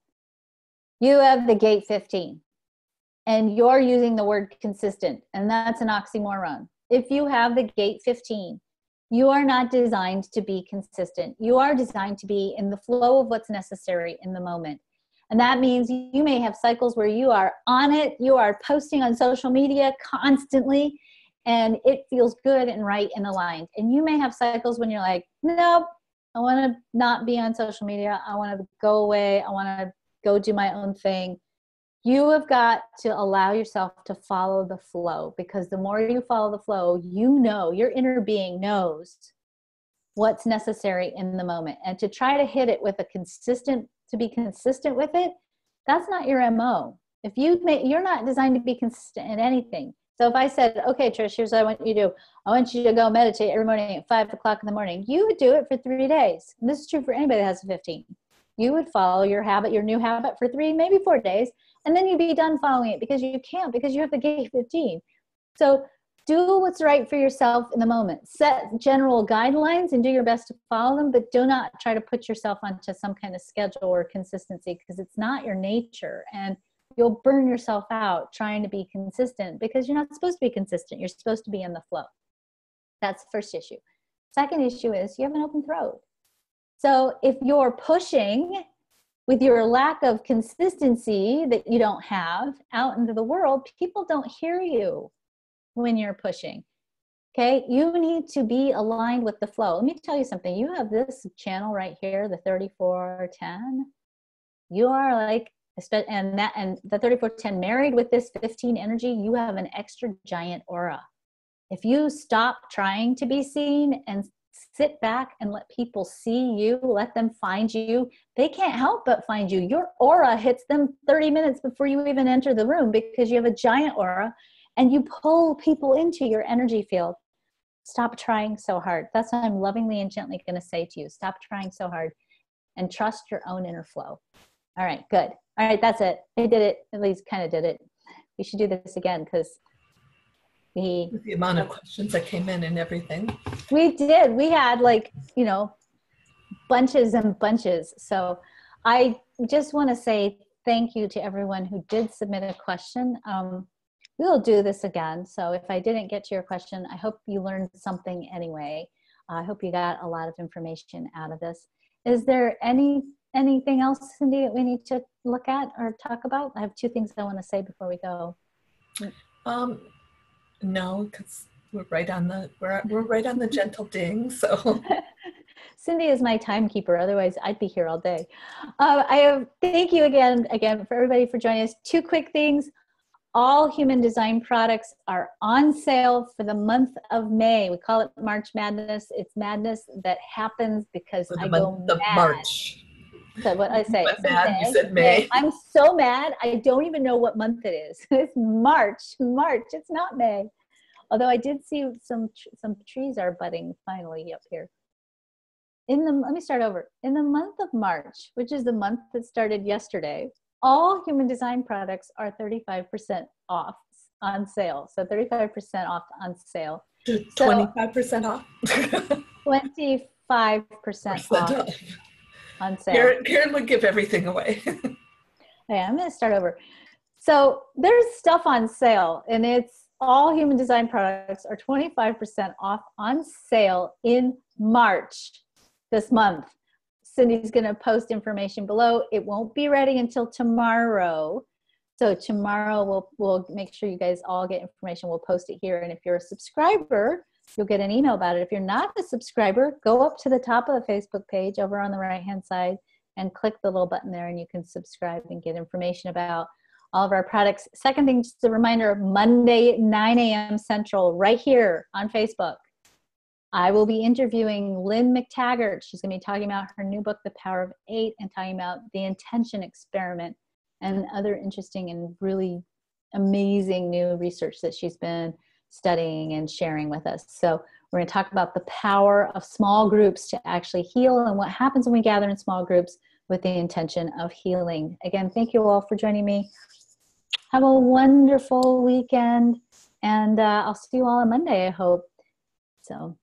you have the gate 15 and you're using the word consistent, and that's an oxymoron. If you have the gate 15, you are not designed to be consistent. You are designed to be in the flow of what's necessary in the moment. And that means you may have cycles where you are on it, you are posting on social media constantly, and it feels good and right and aligned. And you may have cycles when you're like, nope, I want to not be on social media. I want to go away. I want to go do my own thing. You have got to allow yourself to follow the flow, because the more you follow the flow, you know, your inner being knows what's necessary in the moment. And to try to hit it with to be consistent with it, that's not your MO. You're not designed to be consistent in anything. So if I said, okay, Trish, here's what I want you to do. I want you to go meditate every morning at 5 o'clock in the morning. You would do it for 3 days. And this is true for anybody that has a 15. You would follow your new habit for 3, maybe 4 days. And then you'd be done following it because you can't, because you have the gate 15. So do what's right for yourself in the moment. Set general guidelines and do your best to follow them, but do not try to put yourself onto some kind of schedule or consistency, because it's not your nature. And you'll burn yourself out trying to be consistent, because you're not supposed to be consistent. You're supposed to be in the flow. That's the first issue. Second issue is you have an open throat. So if you're pushing with your lack of consistency that you don't have out into the world, people don't hear you when you're pushing. Okay, you need to be aligned with the flow. Let me tell you something. You have this channel right here, the 3410. You are like, and the 3410 married with this 15 energy, you have an extra giant aura. If you stop trying to be seen and sit back and let people see you, let them find you, they can't help but find you. Your aura hits them 30 minutes before you even enter the room, because you have a giant aura and you pull people into your energy field. Stop trying so hard. That's what I'm lovingly and gently going to say to you. Stop trying so hard and trust your own inner flow. All right, good. All right, that's it. I did it. At least kind of did it. We should do this again, because with the amount of questions that came in and everything. We did. We had bunches and bunches. So I just want to say thank you to everyone who did submit a question. We'll do this again. So if I didn't get to your question, I hope you learned something anyway. I hope you got a lot of information out of this. Is there anything else, Cindy, that we need to look at or talk about? I have 2 things I want to say before we go. No, because we're right on the we're right on the gentle ding. So Cindy is my timekeeper. Otherwise, I'd be here all day. Thank you again for everybody for joining us. Two quick things. All Human Design products are on sale for the month of May. We call it March Madness. It's madness that happens because I go mad. March. So what I say? Mad, you said May. I'm so mad. I don't even know what month it is. It's March. It's not May. Although I did see some trees are budding finally up here. Let me start over. In the month of March, which is the month that started yesterday, all Human Design products are 35% off on sale. So 35% off on sale. 25% off? 25% off on sale. Karen would give everything away. Okay, I'm going to start over. So there's stuff on sale, and it's all Human Design products are 25% off on sale in March this month. Cindy's going to post information below. It won't be ready until tomorrow. So tomorrow we'll make sure you guys all get information. We'll post it here. And if you're a subscriber, you'll get an email about it. If you're not a subscriber, go up to the top of the Facebook page over on the right-hand side and click the little button there, and you can subscribe and get information about all of our products. Second thing, just a reminder, Monday at 9 a.m. Central, right here on Facebook. I will be interviewing Lynn McTaggart. She's going to be talking about her new book, The Power of Eight, and talking about the intention experiment and other interesting and really amazing new research that she's been studying and sharing with us. So we're going to talk about the power of small groups to actually heal and what happens when we gather in small groups with the intention of healing. Again, thank you all for joining me. Have a wonderful weekend, and I'll see you all on Monday, I hope. So